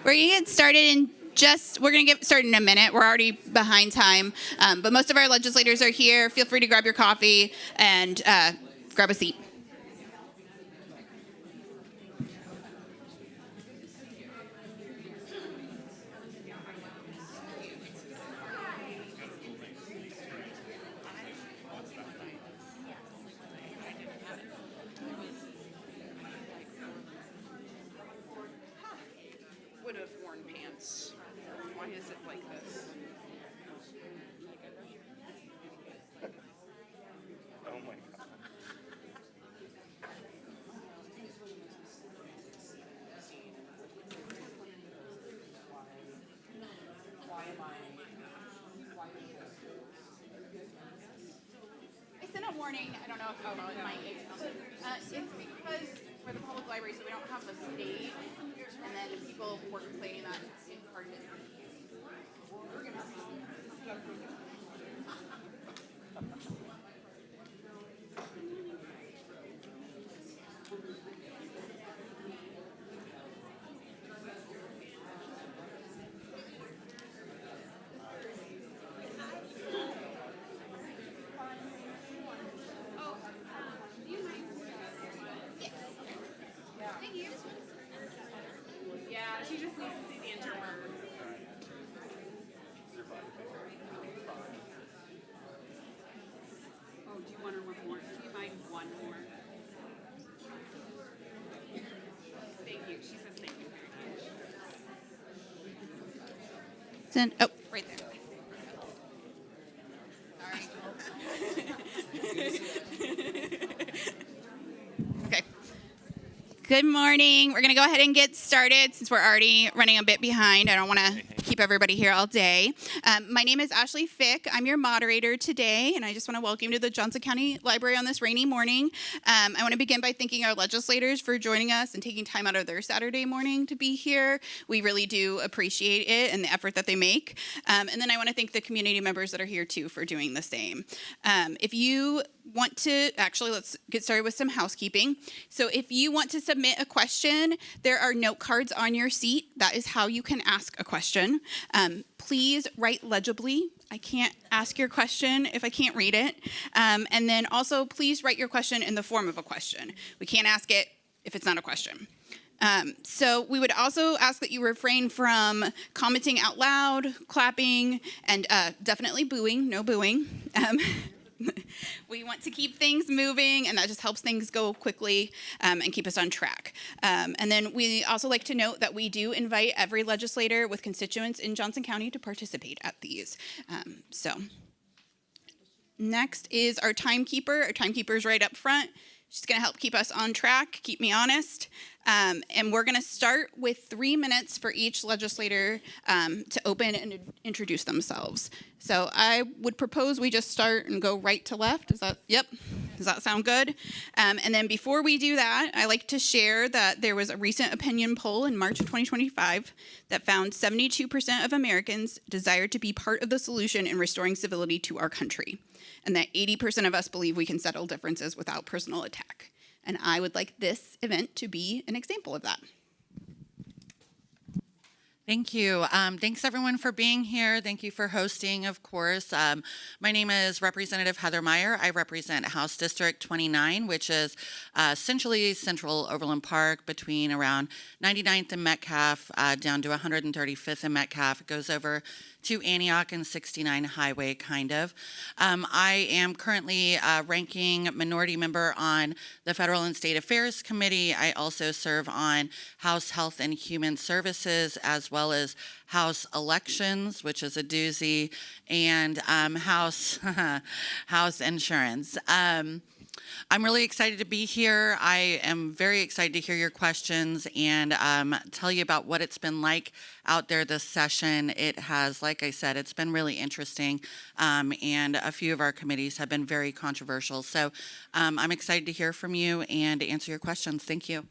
We're going to get started we're going to get started in a minute. We're already behind time, but most of our legislators are here. Feel free to grab your coffee and grab a seat. Would have worn pants. Why is it like this? Oh my God. I sent a warning. I don't know if it might it's because we're the public library, so we don't have the stage, and then people were complaining that in part of it. Yeah, she just needs to see the interword. Oh, do you want her one more? Do you mind one more? Thank you. She says thank you very much. Right there. Okay. Good morning. We're going to go ahead and get started since we're already running a bit behind. I don't want to keep everybody here all day. My name is Ashley Fick. I'm your moderator today, and I just want to welcome you to the Johnson County Library on this rainy morning. I want to begin by thanking our legislators for joining us and taking time out of their Saturday morning to be here. We really do appreciate it and the effort that they make. And then I want to thank the community members that are here too for doing the same. If you want to, let's get started with some housekeeping. So if you want to submit a question, there are note cards on your seat. That is how you can ask a question. Please write legibly. I can't ask your question if I can't read it. And then also, please write your question in the form of a question. We can't ask it if it's not a question. So we would also ask that you refrain from commenting out loud, clapping, and definitely booing. No booing. We want to keep things moving, and that just helps things go quickly and keep us on track. And then we also like to note that we do invite every legislator with constituents in Johnson County to participate at these. So next is our timekeeper. Our timekeeper is right up front. She's going to help keep us on track, keep me honest. And we're going to start with 3 minutes for each legislator to open and introduce themselves. So I would propose we just start and go right to left. Yep. Does that sound good? And then before we do that, I like to share that there was a recent opinion poll in March of 2025 that found 72% of Americans desired to be part of the solution in restoring civility to our country, and that 80% of us believe we can settle differences without personal attack. And I would like this event to be an example of that. Thank you. Thanks, everyone, for being here. Thank you for hosting, of course. My name is Representative Heather Meyer. I represent House District 29, which is essentially central Overland Park between around 99th and Metcalf down to 135th and Metcalf. It goes over to Antioch and 69 Highway, kind of. I am currently ranking minority member on the Federal and State Affairs Committee. I also serve on House Health and Human Services, as well as House Elections, which is a doozy, and House Insurance. I'm really excited to be here. I am very excited to hear your questions and tell you about what it's been like out there this session. It has, like I said, it's been really interesting, and a few of our committees have been very controversial. So I'm excited to hear from you and to answer your questions. Thank you.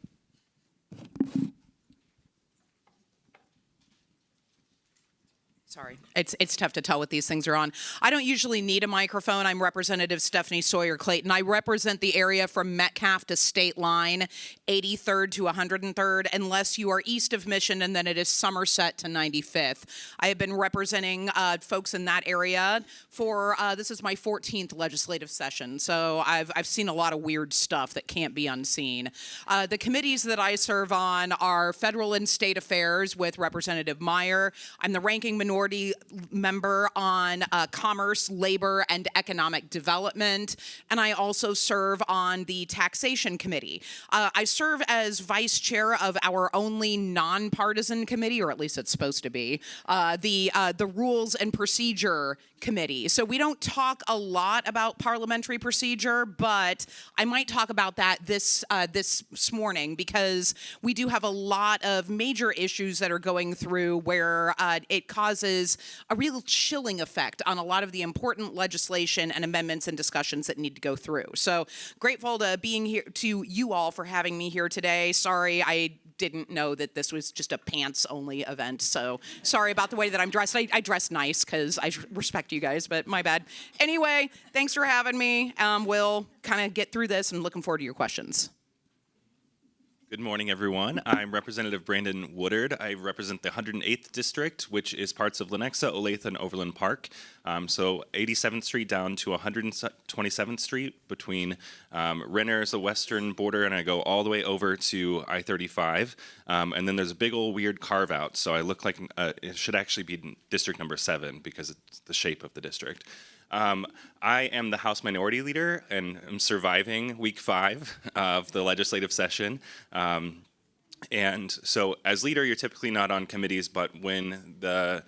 Sorry, it's tough to tell what these things are on. I don't usually need a microphone. I'm Representative Stephanie Sawyer Clayton. I represent the area from Metcalf to State Line, 83rd to 103rd, unless you are east of Mission, and then it is Somerset to 95th. I have been representing folks in that area for, this is my 14th legislative session, so I've seen a lot of weird stuff that can't be unseen. The committees that I serve on are Federal and State Affairs with Representative Meyer. I'm the ranking minority member on Commerce, Labor, and Economic Development, and I also serve on the Taxation Committee. I serve as vice chair of our only nonpartisan committee, or at least it's supposed to be, the Rules and Procedure Committee. So we don't talk a lot about parliamentary procedure, but I might talk about that this morning because we do have a lot of major issues that are going through where it causes a real chilling effect on a lot of the important legislation and amendments and discussions that need to go through. So grateful to being here, to you all for having me here today. Sorry, I didn't know that this was just a pants-only event, so sorry about the way that I'm dressed. I dress nice because I respect you guys, but my bad. Anyway, thanks for having me. We'll kind of get through this and looking forward to your questions. Good morning, everyone. I'm Representative Brandon Woodard. I represent the 108th District, which is parts of Lenexa, Olathe, and Overland Park. So 87th Street down to 127th Street between Renner's, the western border, and I go all the way over to I-35. And then there's a big old weird carve out. So I look like it should actually be District number 7 because it's the shape of the district. I am the House Minority Leader, and I'm surviving week 5 of the legislative session. And so as leader, you're typically not on committees, but when the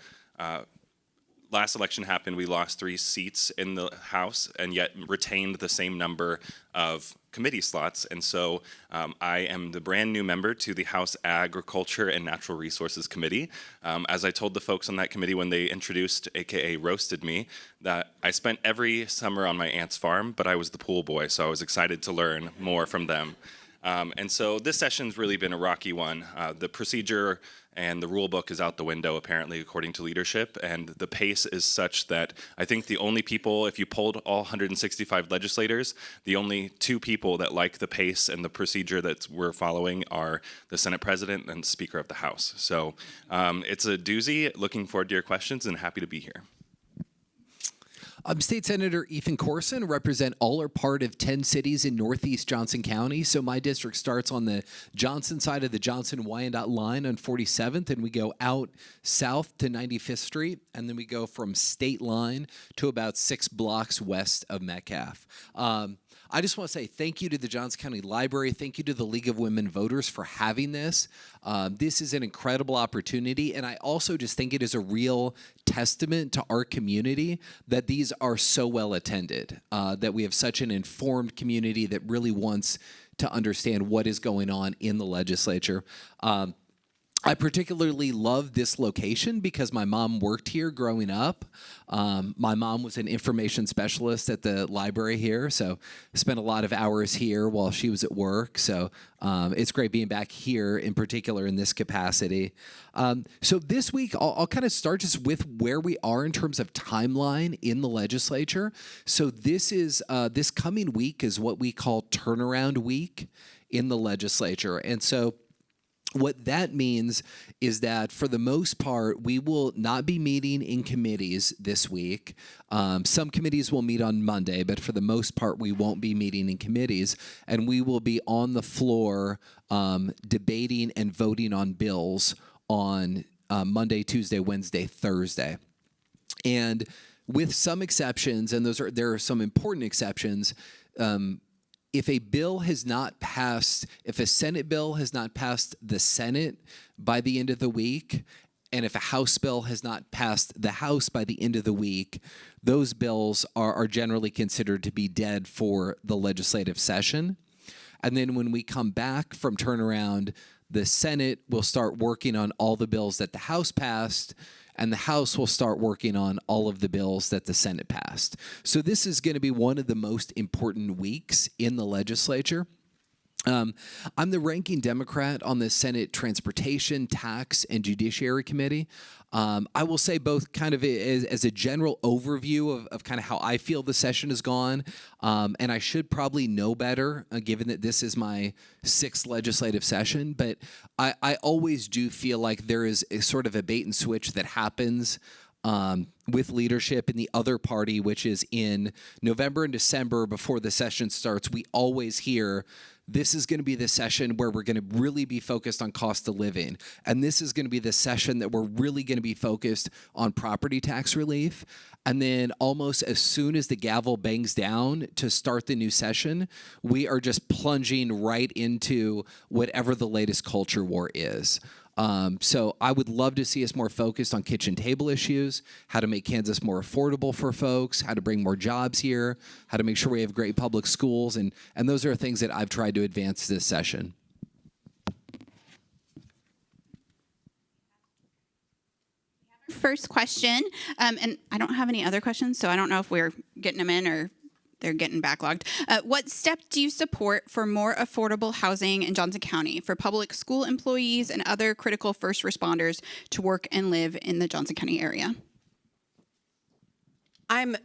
last election happened, we lost 3 seats in the House and yet retained the same number of committee slots. And so I am the brand new member to the House Agriculture and Natural Resources Committee. As I told the folks on that committee when they introduced, AKA roasted me, that I spent every summer on my aunt's farm, but I was the pool boy, so I was excited to learn more from them. And so this session's really been a rocky one. The procedure and the rule book is out the window, apparently, according to leadership, and the pace is such that I think the only people, if you polled all 165 legislators, the only 2 people that like the pace and the procedure that we're following are the Senate President and Speaker of the House. So it's a doozy. Looking forward to your questions and happy to be here. I'm State Senator Ethan Corson, represent all or part of 10 cities in northeast Johnson County. So my district starts on the Johnson side of the Johnson-Wyandotte line on 47th, and we go out south to 95th Street, and then we go from State Line to about 6 blocks west of Metcalf. I just want to say thank you to the Johnson County Library. Thank you to the League of Women Voters for having this. This is an incredible opportunity, and I also just think it is a real testament to our community that these are so well attended, that we have such an informed community that really wants to understand what is going on in the legislature. I particularly love this location because my mom worked here growing up. My mom was an information specialist at the library here, so I spent a lot of hours here while she was at work. So it's great being back here, in particular in this capacity. So this week, I'll kind of start just with where we are in terms of timeline in the legislature. So this is this coming week is what we call turnaround week in the legislature, and so what that means is that for the most part, we will not be meeting in committees this week. Some committees will meet on Monday, but for the most part, we won't be meeting in committees, and we will be on the floor debating and voting on bills on Monday, Tuesday, Wednesday, Thursday. And with some exceptions, and there are some important exceptions, if a bill has not passed, if a Senate bill has not passed the Senate by the end of the week, and if a House bill has not passed the House by the end of the week, those bills are generally considered to be dead for the legislative session. And then when we come back from turnaround, the Senate will start working on all the bills that the House passed, and the House will start working on all of the bills that the Senate passed. So this is going to be one of the most important weeks in the legislature. I'm the ranking Democrat on the Senate Transportation, Tax, and Judiciary Committee. I will say both kind of as a general overview of kind of how I feel the session has gone, and I should probably know better given that this is my 6th legislative session, but I always do feel like there is a sort of a bait and switch that happens with leadership in the other party, which is in November and December before the session starts. We always hear this is going to be the session where we're going to really be focused on cost of living. And this is going to be the session that we're really going to be focused on property tax relief. And then almost as soon as the gavel bangs down to start the new session, we are just plunging right into whatever the latest culture war is. So I would love to see us more focused on kitchen table issues, how to make Kansas more affordable for folks, how to bring more jobs here, how to make sure we have great public schools, and those are things that I've tried to advance this session. First question, and I don't have any other questions, so I don't know if we're getting them in or they're getting backlogged. What step do you support for more affordable housing in Johnson County for public school employees and other critical first responders to work and live in the Johnson County area? I'm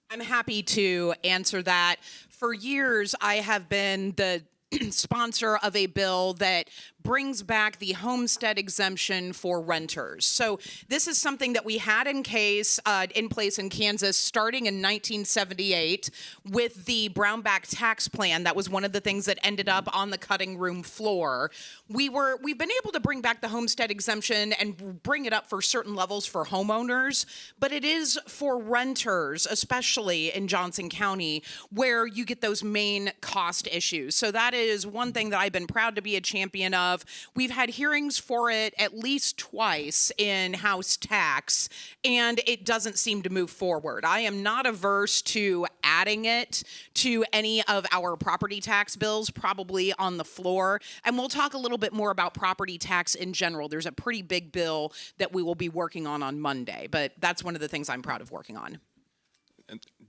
happy to answer that. For years, I have been the sponsor of a bill that brings back the homestead exemption for renters. So this is something that we had in place in Kansas starting in 1978 with the Brownback tax plan. That was one of the things that ended up on the cutting room floor. We've been able to bring back the homestead exemption and bring it up for certain levels for homeowners, but it is for renters, especially in Johnson County, where you get those main cost issues. So that is one thing that I've been proud to be a champion of. We've had hearings for it at least twice in House Tax, and it doesn't seem to move forward. I am not averse to adding it to any of our property tax bills, probably on the floor. And we'll talk a little bit more about property tax in general. There's a pretty big bill that we will be working on Monday, but that's one of the things I'm proud of working on.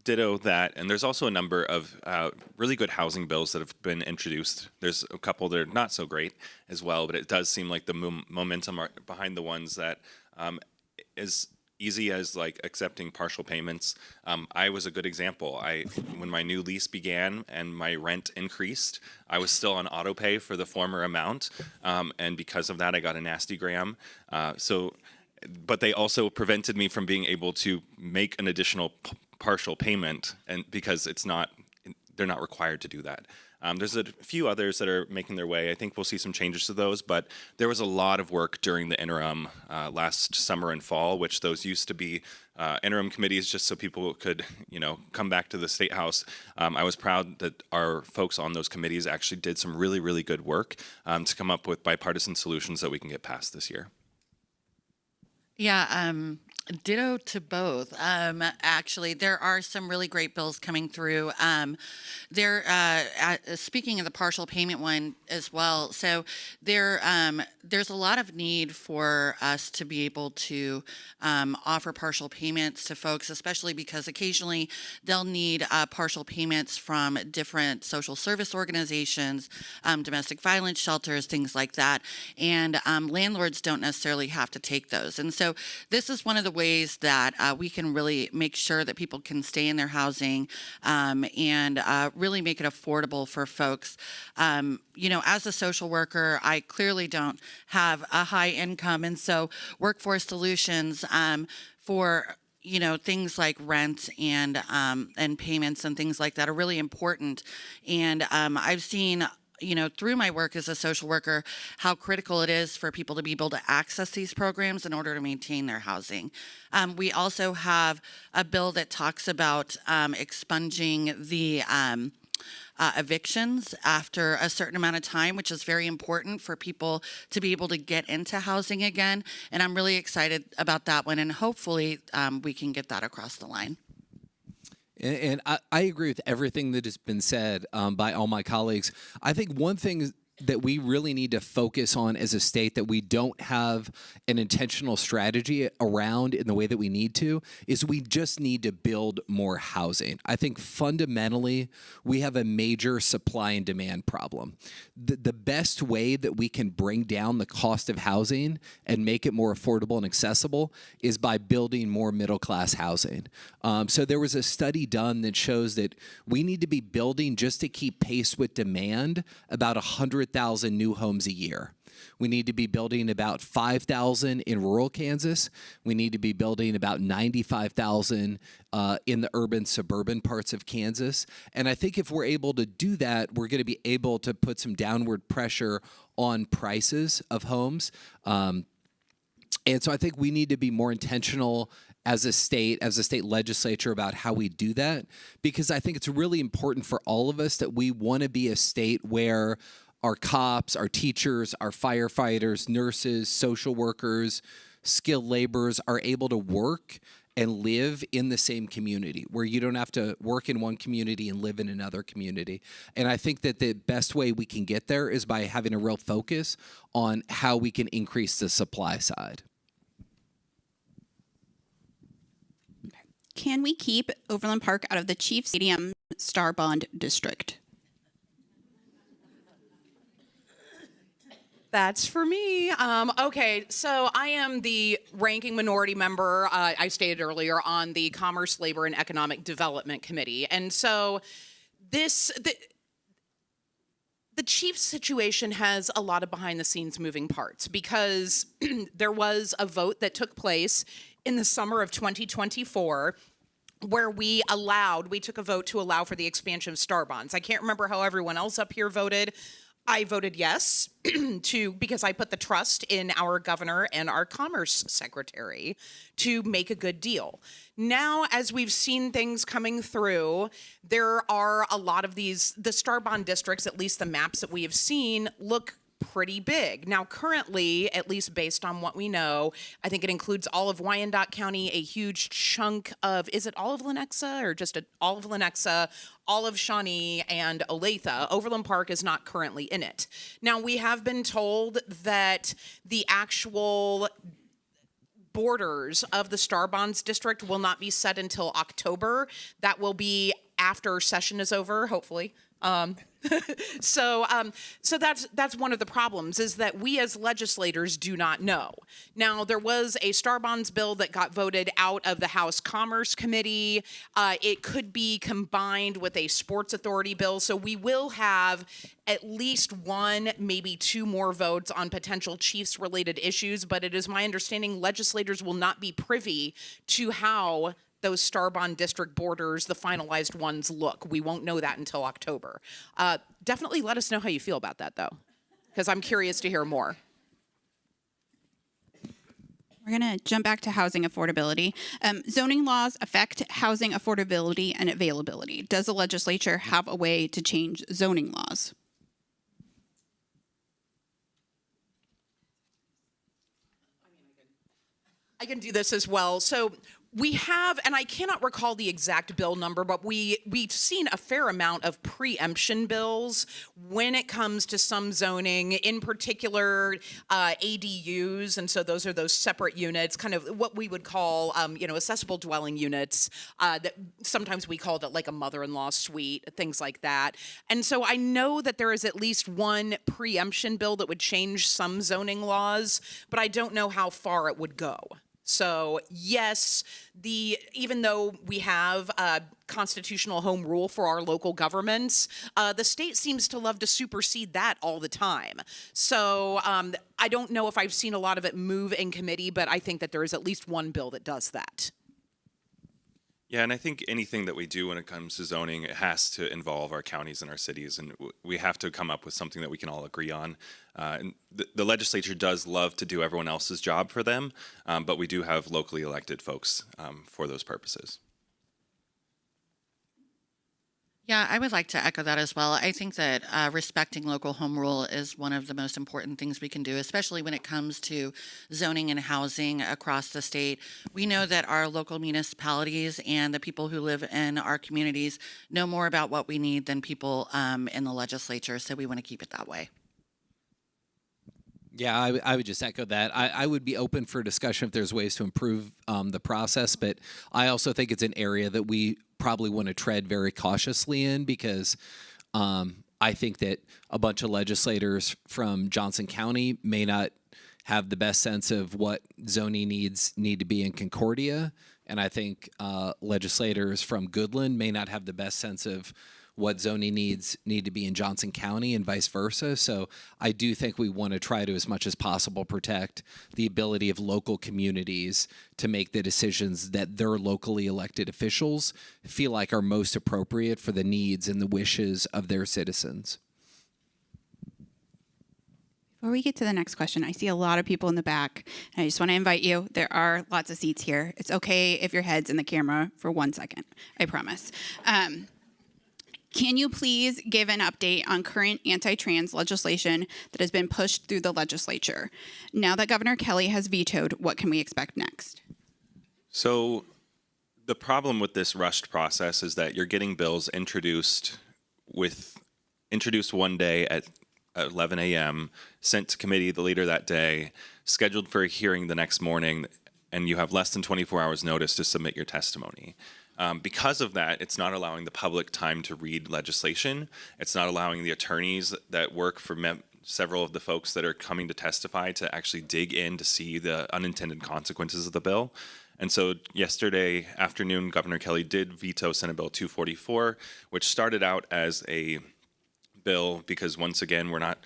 Ditto that, and there's also a number of really good housing bills that have been introduced. There's a couple that are not so great as well, but it does seem like the momentum are behind the ones that as easy as like accepting partial payments. I was a good example. When my new lease began and my rent increased, I was still on auto pay for the former amount, and because of that, I got a nasty gram. But they also prevented me from being able to make an additional partial payment, and because they're not required to do that. There's a few others that are making their way. I think we'll see some changes to those, but there was a lot of work during the interim last summer and fall, which those used to be interim committees just so people could, come back to the State House. I was proud that our folks on those committees actually did some really, really good work to come up with bipartisan solutions that we can get passed this year. Yeah, ditto to both. Actually, there are some really great bills coming through. Speaking of the partial payment one as well, so there's a lot of need for us to be able to offer partial payments to folks, especially because occasionally they'll need partial payments from different social service organizations, domestic violence shelters, things like that, and landlords don't necessarily have to take those. And so this is one of the ways that we can really make sure that people can stay in their housing and really make it affordable for folks. As a social worker, I clearly don't have a high income, and so Workforce Solutions for things like rent and payments and things like that are really important. And I've seen through my work as a social worker, how critical it is for people to be able to access these programs in order to maintain their housing. We also have a bill that talks about expunging the evictions after a certain amount of time, which is very important for people to be able to get into housing again. And I'm really excited about that one, and hopefully we can get that across the line. And I agree with everything that has been said by all my colleagues. I think one thing that we really need to focus on as a state that we don't have an intentional strategy around in the way that we need to is we just need to build more housing. I think fundamentally we have a major supply and demand problem. The best way that we can bring down the cost of housing and make it more affordable and accessible is by building more middle class housing. So there was a study done that shows that we need to be building just to keep pace with demand about 100,000 new homes a year. We need to be building about 5,000 in rural Kansas. We need to be building about 95,000 in the urban, suburban parts of Kansas. And I think if we're able to do that, we're going to be able to put some downward pressure on prices of homes. And so I think we need to be more intentional as a state legislature about how we do that, because I think it's really important for all of us that we want to be a state where our cops, our teachers, our firefighters, nurses, social workers, skilled laborers are able to work and live in the same community, where you don't have to work in one community and live in another community. And I think that the best way we can get there is by having a real focus on how we can increase the supply side. Can we keep Overland Park out of the Chief Stadium Star Bond District? That's for me. Okay, so I am the ranking minority member, I stated earlier, on the Commerce, Labor, and Economic Development Committee. And so the chief's situation has a lot of behind-the-scenes moving parts, because there was a vote that took place in the summer of 2024 where we took a vote to allow for the expansion of star bonds. I can't remember how everyone else up here voted. I voted yes because I put the trust in our governor and our commerce secretary to make a good deal. Now, as we've seen things coming through, there are a lot of the star bond districts, at least the maps that we have seen, look pretty big. Now, currently, at least based on what we know, I think it includes all of Wyandotte County, a huge chunk of, is it all of Lenexa or just all of Lenexa, all of Shawnee, and Olathe? Overland Park is not currently in it. Now, we have been told that the actual borders of the Star Bonds district will not be set until October. That will be after session is over, hopefully. So that's one of the problems, is that we as legislators do not know. Now, there was a Star Bonds bill that got voted out of the House Commerce Committee. It could be combined with a Sports Authority bill. So we will have at least one, maybe two more votes on potential Chiefs-related issues. But it is my understanding legislators will not be privy to how those Star Bond district borders, the finalized ones, look. We won't know that until October. Definitely let us know how you feel about that, though, because I'm curious to hear more. We're going to jump back to housing affordability. Zoning laws affect housing affordability and availability. Does the legislature have a way to change zoning laws? I can do this as well. So we have, and I cannot recall the exact bill number, but we've seen a fair amount of preemption bills when it comes to some zoning, in particular ADUs, and so those are those separate units, kind of what we would call, accessible dwelling units. That sometimes we called it like a mother-in-law suite, things like that. And so I know that there is at least one preemption bill that would change some zoning laws, but I don't know how far it would go. So yes, even though we have a constitutional home rule for our local governments, the state seems to love to supersede that all the time. So I don't know if I've seen a lot of it move in committee, but I think that there is at least one bill that does that. Yeah, and I think anything that we do when it comes to zoning, it has to involve our counties and our cities, and we have to come up with something that we can all agree on. And the legislature does love to do everyone else's job for them, but we do have locally elected folks for those purposes. Yeah, I would like to echo that as well. I think that respecting local home rule is one of the most important things we can do, especially when it comes to zoning and housing across the state. We know that our local municipalities and the people who live in our communities know more about what we need than people in the legislature, so we want to keep it that way. Yeah, I would just echo that. I would be open for discussion if there's ways to improve the process, but I also think it's an area that we probably want to tread very cautiously in because I think that a bunch of legislators from Johnson County may not have the best sense of what zoning needs need to be in Concordia, and I think legislators from Goodland may not have the best sense of what zoning needs need to be in Johnson County and vice versa. So I do think we want to try to, as much as possible, protect the ability of local communities to make the decisions that their locally elected officials feel like are most appropriate for the needs and the wishes of their citizens. Before we get to the next question, I see a lot of people in the back, and I just want to invite you. There are lots of seats here. It's okay if your head's in the camera for 1 second, I promise. Can you please give an update on current anti-trans legislation that has been pushed through the legislature? Now that Governor Kelly has vetoed, what can we expect next? So the problem with this rushed process is that you're getting bills introduced one day at 11 a.m., sent to committee the later that day, scheduled for a hearing the next morning, and you have less than 24 hours notice to submit your testimony. Because of that, it's not allowing the public time to read legislation. It's not allowing the attorneys that work for several of the folks that are coming to testify to actually dig in to see the unintended consequences of the bill. And so yesterday afternoon, Governor Kelly did veto Senate Bill 244, which started out as a bill because, once again, we're not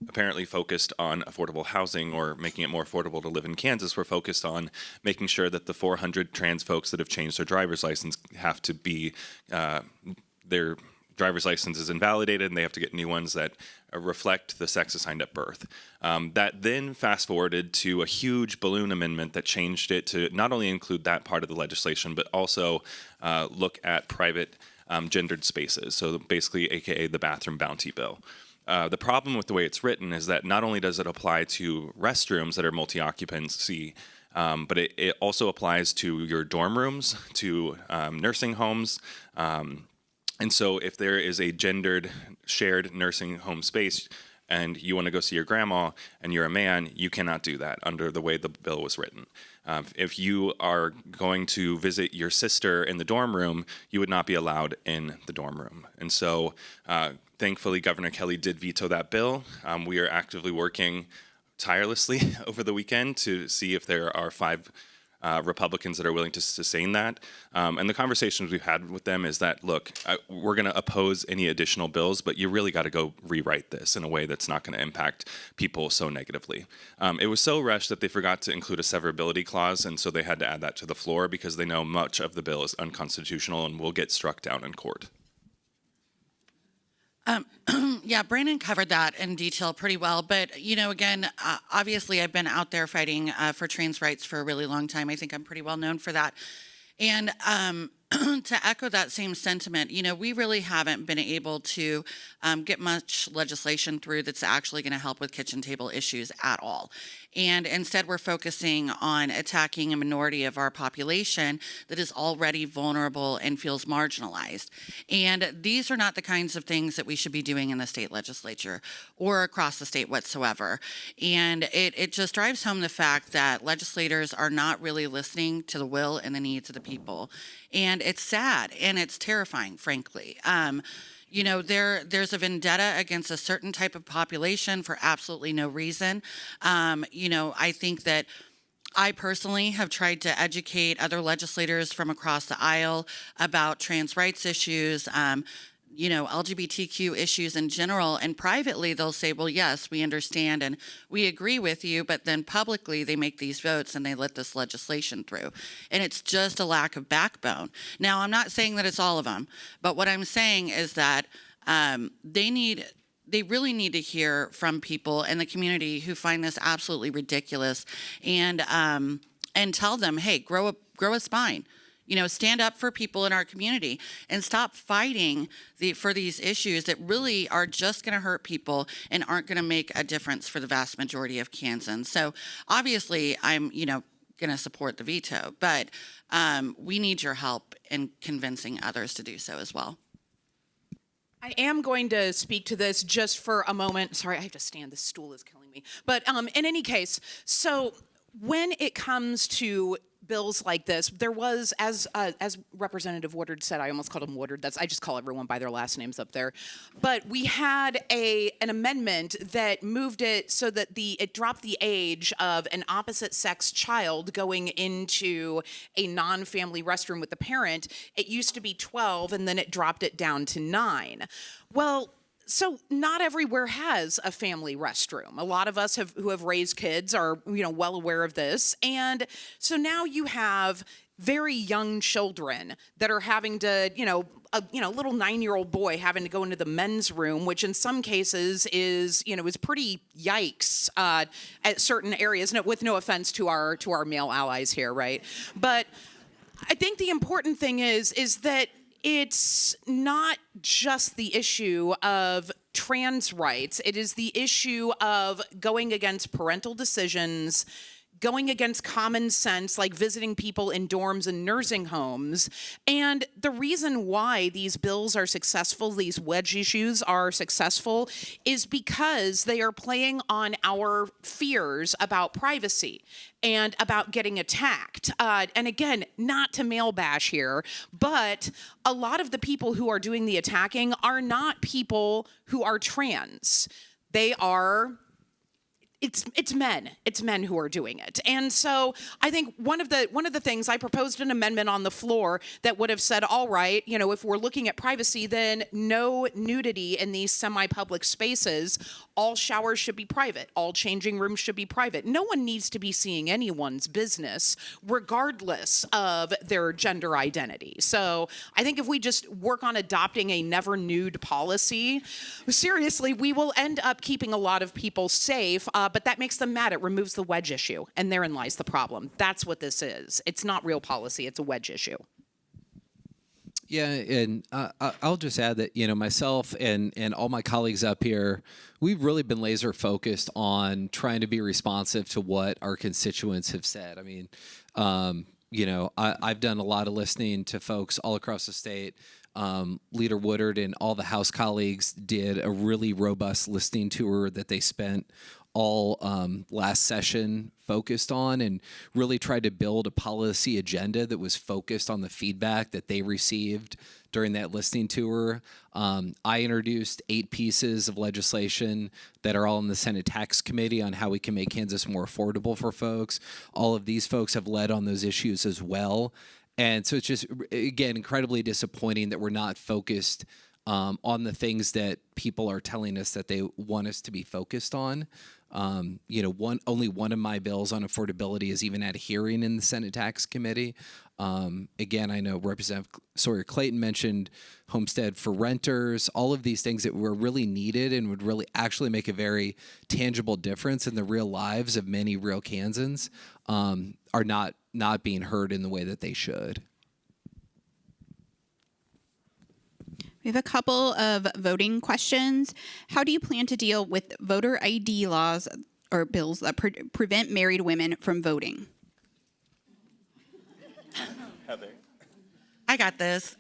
apparently focused on affordable housing or making it more affordable to live in Kansas. We're focused on making sure that the 400 trans folks that have changed their driver's license have to be, their driver's license is invalidated and they have to get new ones that reflect the sex assigned at birth. That then fast forwarded to a huge balloon amendment that changed it to not only include that part of the legislation, but also look at private gendered spaces. So basically, AKA the bathroom bounty bill. The problem with the way it's written is that not only does it apply to restrooms that are multi-occupancy, but it also applies to your dorm rooms, to nursing homes. And so if there is a gendered shared nursing home space and you want to go see your grandma and you're a man, you cannot do that under the way the bill was written. If you are going to visit your sister in the dorm room, you would not be allowed in the dorm room. And so thankfully, Governor Kelly did veto that bill. We are actively working tirelessly over the weekend to see if there are 5 Republicans that are willing to sustain that. And the conversations we've had with them is that, look, we're going to oppose any additional bills, but you really got to go rewrite this in a way that's not going to impact people so negatively. It was so rushed that they forgot to include a severability clause, and so they had to add that to the floor because they know much of the bill is unconstitutional and will get struck down in court. Yeah, Brandon covered that in detail pretty well. But, you know, again, obviously I've been out there fighting for trans rights for a really long time. I think I'm pretty well known for that. And to echo that same sentiment, you know, we really haven't been able to get much legislation through that's actually going to help with kitchen table issues at all. And instead, we're focusing on attacking a minority of our population that is already vulnerable and feels marginalized. And these are not the kinds of things that we should be doing in the state legislature or across the state whatsoever. And it just drives home the fact that legislators are not really listening to the will and the needs of the people. And it's sad and it's terrifying, frankly. You know, there's a vendetta against a certain type of population for absolutely no reason. You know, I think that I personally have tried to educate other legislators from across the aisle about trans rights issues, you know, LGBTQ issues in general. And privately, they'll say, well, yes, we understand and we agree with you. But then publicly, they make these votes and they let this legislation through. And it's just a lack of backbone. Now, I'm not saying that it's all of them. But what I'm saying is that they really need to hear from people in the community who find this absolutely ridiculous and tell them, hey, grow a spine. You know, stand up for people in our community and stop fighting for these issues that really are just going to hurt people and aren't going to make a difference for the vast majority of Kansans. So obviously, I'm, you know, going to support the veto, but we need your help in convincing others to do so as well. I am going to speak to this just for a moment. Sorry, I have to stand. This stool is killing me. But in any case, so when it comes to bills like this, there was, as Representative Woodard said, I almost called him Woodard. I just call everyone by their last names up there. But we had an amendment that moved it so that it dropped the age of an opposite sex child going into a non-family restroom with the parent. It used to be 12, and then it dropped it down to 9. Well, so not everywhere has a family restroom. A lot of us who have raised kids are, well aware of this. And so now you have very young children that are having to, a little 9-year-old boy having to go into the men's room, which in some cases is pretty yikes at certain areas. With no offense to our male allies here, right? But I think the important thing is that it's not just the issue of trans rights. It is the issue of going against parental decisions, going against common sense, like visiting people in dorms and nursing homes. And the reason why these bills are successful, these wedge issues are successful, is because they are playing on our fears about privacy and about getting attacked. And again, not to male bash here, but a lot of the people who are doing the attacking are not people who are trans. They are It's men. It's men who are doing it. And so I think one of the things, I proposed an amendment on the floor that would have said, all right, if we're looking at privacy, then no nudity in these semi-public spaces. All showers should be private. All changing rooms should be private. No one needs to be seeing anyone's business, regardless of their gender identity. So I think if we just work on adopting a never nude policy, seriously, we will end up keeping a lot of people safe. But that makes them mad. It removes the wedge issue, and therein lies the problem. That's what this is. It's not real policy. It's a wedge issue. Yeah, and I'll just add that, myself and all my colleagues up here, we've really been laser focused on trying to be responsive to what our constituents have said. I mean, I've done a lot of listening to folks all across the state. Leader Woodard and all the House colleagues did a really robust listening tour that they spent all last session focused on, and really tried to build a policy agenda that was focused on the feedback that they received during that listening tour. I introduced 8 pieces of legislation that are all in the Senate Tax Committee on how we can make Kansas more affordable for folks. All of these folks have led on those issues as well. And so it's just, again, incredibly disappointing that we're not focused on the things that people are telling us that they want us to be focused on. Only one of my bills on affordability is even at a hearing in the Senate Tax Committee. Again, I know Representative Sawyer Clayton mentioned homestead for renters, all of these things that were really needed and would really actually make a very tangible difference in the real lives of many real Kansans, are not being heard in the way that they should. We have a couple of voting questions. How do you plan to deal with voter ID laws or bills that prevent married women from voting? Heather. I got this.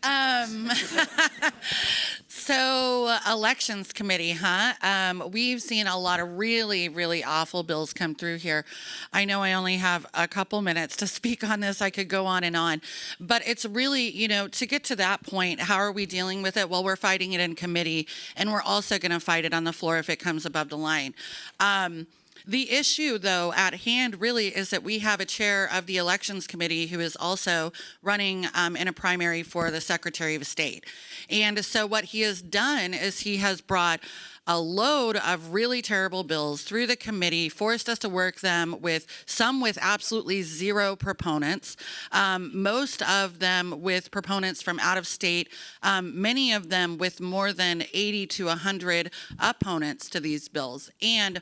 So elections committee, we've seen a lot of really, really awful bills come through here. I know I only have a couple minutes to speak on this. I could go on, but it's really, to get to that point, how are we dealing with it? Well, we're fighting it in committee, and we're also going to fight it on the floor if it comes above the line. The issue, though, at hand really is that we have a chair of the Elections Committee who is also running in a primary for the Secretary of State. And so what he has done is he has brought a load of really terrible bills through the committee, forced us to work them with absolutely zero proponents, most of them with proponents from out of state, many of them with more than 80 to 100 opponents to these bills. And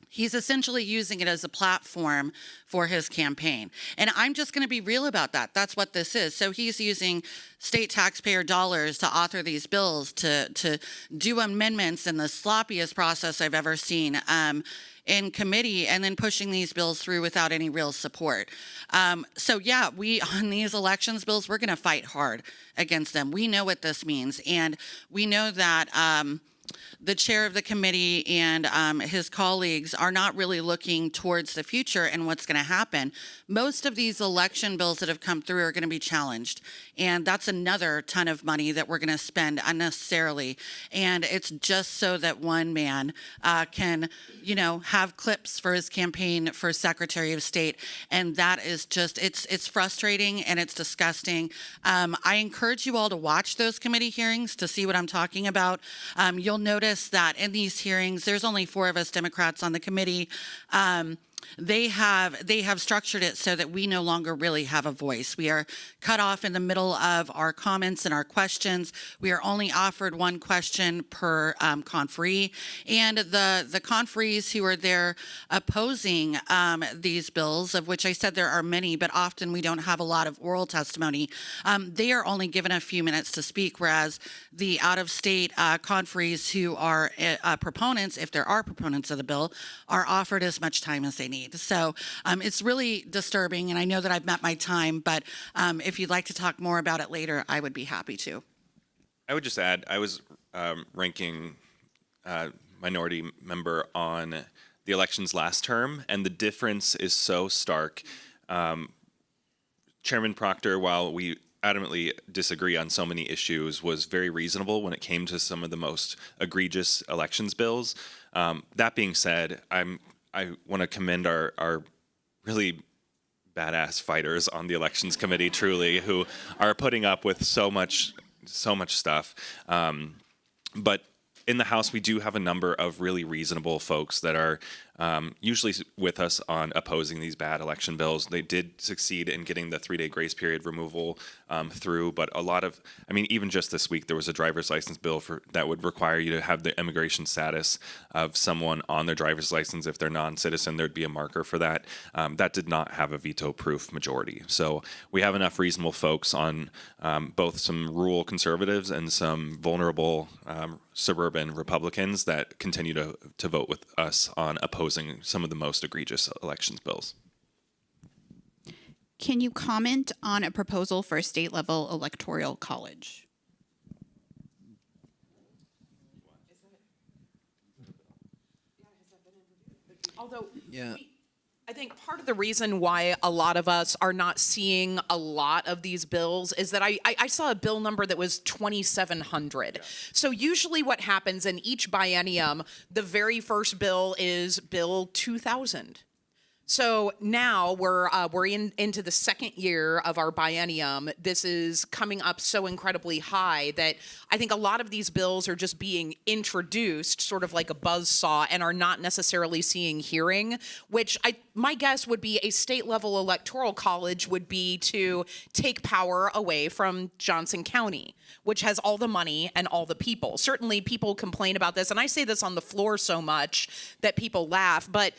He's essentially using it as a platform for his campaign. And I'm just going to be real about that. That's what this is. So he's using state taxpayer dollars to author these bills, to do amendments in the sloppiest process I've ever seen in committee, and then pushing these bills through without any real support. So yeah, on these elections bills, we're going to fight hard against them. We know what this means. And we know that the chair of the committee and his colleagues are not really looking towards the future and what's going to happen. Most of these election bills that have come through are going to be challenged. And that's another ton of money that we're going to spend unnecessarily. And it's just so that one man can, have clips for his campaign for Secretary of State. And that is just, it's frustrating and it's disgusting. I encourage you all to watch those committee hearings to see what I'm talking about. You'll notice that in these hearings, there's only 4 of us Democrats on the committee. They have structured it so that we no longer really have a voice. We are cut off in the middle of our comments and our questions. We are only offered one question per conferee, and the conferees who are there opposing these bills, of which I said there are many, but often we don't have a lot of oral testimony, they are only given a few minutes to speak, whereas the out-of-state conferees who are proponents, if there are proponents of the bill, are offered as much time as they need. So it's really disturbing, and I know that I've met my time, but if you'd like to talk more about it later, I would be happy to. I would just add, I was ranking minority member on the elections last term, and the difference is so stark. Chairman Proctor, while we adamantly disagree on so many issues, was very reasonable when it came to some of the most egregious elections bills. That being said, I want to commend our really badass fighters on the elections committee, truly, who are putting up with so much stuff. But in the House, we do have a number of really reasonable folks that are usually with us on opposing these bad election bills. They did succeed in getting the 3-day grace period removal through, but even just this week, there was a driver's license bill that would require you to have the immigration status of someone on their driver's license. If they're non-citizen, there'd be a marker for that. That did not have a veto-proof majority. So we have enough reasonable folks on both some rural conservatives and some vulnerable suburban Republicans that continue to vote with us on opposing some of the most egregious elections bills. Can you comment on a proposal for a state-level electoral college? Although, Yeah. I think part of the reason why a lot of us are not seeing a lot of these bills is that I saw a bill number that was 2,700. Yeah. So usually what happens in each biennium, the very first bill is Bill 2000. So now we're into the second year of our biennium. This is coming up so incredibly high that I think a lot of these bills are just being introduced sort of like a buzzsaw and are not necessarily seeing hearing, which my guess would be a state-level electoral college would be to take power away from Johnson County, which has all the money and all the people. Certainly people complain about this, and I say this on the floor so much that people laugh, but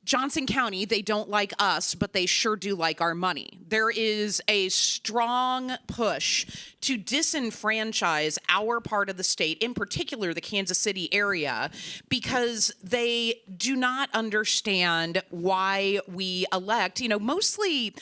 Johnson County, they don't like us, but they sure do like our money. There is a strong push to disenfranchise our part of the state, in particular the Kansas City area, because they do not understand why we elect, mostly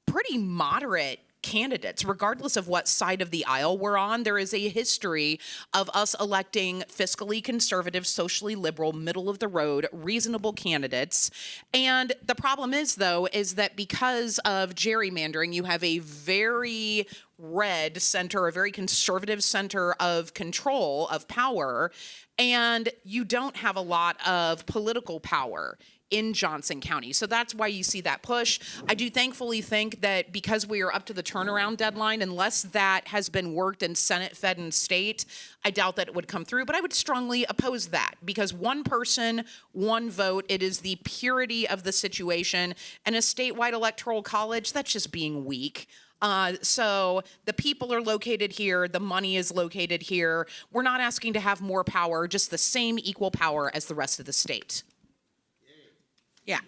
pretty moderate candidates, regardless of what side of the aisle we're on. There is a history of us electing fiscally conservative, socially liberal, middle of the road, reasonable candidates. And the problem is, though, is that because of gerrymandering, you have a very red center, a very conservative center of control, of power, and you don't have a lot of political power in Johnson County. So that's why you see that push. I do thankfully think that because we are up to the turnaround deadline, unless that has been worked in Senate, Fed, and state, I doubt that it would come through. But I would strongly oppose that because one person, one vote, it is the purity of the situation. And a statewide electoral college, that's just being weak. So the people are located here, the money is located here. We're not asking to have more power, just the same equal power as the rest of the state. Yeah.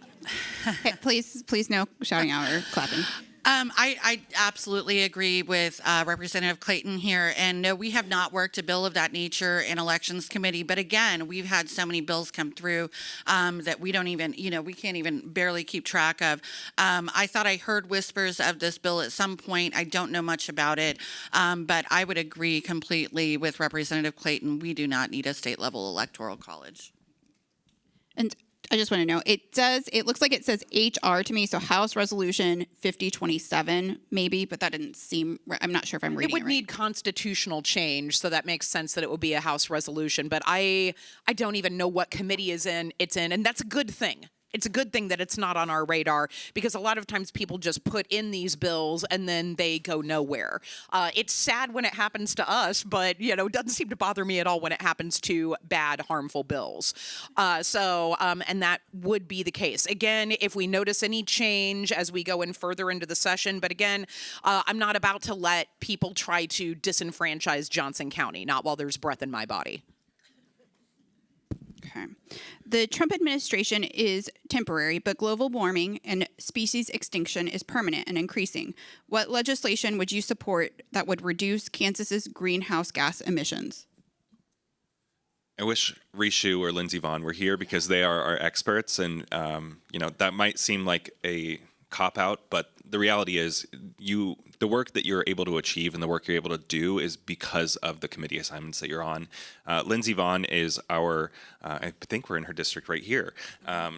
Okay, please no shouting out or clapping. I absolutely agree with Representative Clayton here. And no, we have not worked a bill of that nature in Elections Committee. But again, we've had so many bills come through that we don't even, we can't even barely keep track of. I thought I heard whispers of this bill at some point. I don't know much about it. But I would agree completely with Representative Clayton. We do not need a state level electoral college. And I just want to know, it looks like it says HR to me, so House Resolution 5027 maybe, but that didn't seem right. I'm not sure if I'm reading It would right. need constitutional change, so that makes sense that it would be a House resolution. But I don't even know what committee it's in, and that's a good thing. It's a good thing that it's not on our radar, because a lot of times people just put in these bills and then they go nowhere. It's sad when it happens to us, but it doesn't seem to bother me at all when it happens to bad, harmful bills. And that would be the case. Again, if we notice any change as we go in further into the session, but again, I'm not about to let people try to disenfranchise Johnson County, not while there's breath in my body. Okay. The Trump administration is temporary, but global warming and species extinction is permanent and increasing. What legislation would you support that would reduce Kansas's greenhouse gas emissions? I wish Rishu or Lindsey Vaughn were here, because they are our experts, and that might seem like a cop-out, but the reality is the work that you're able to achieve and the work you're able to do is because of the committee assignments that you're on. Lindsey Vaughn is our, I think we're in her district right here.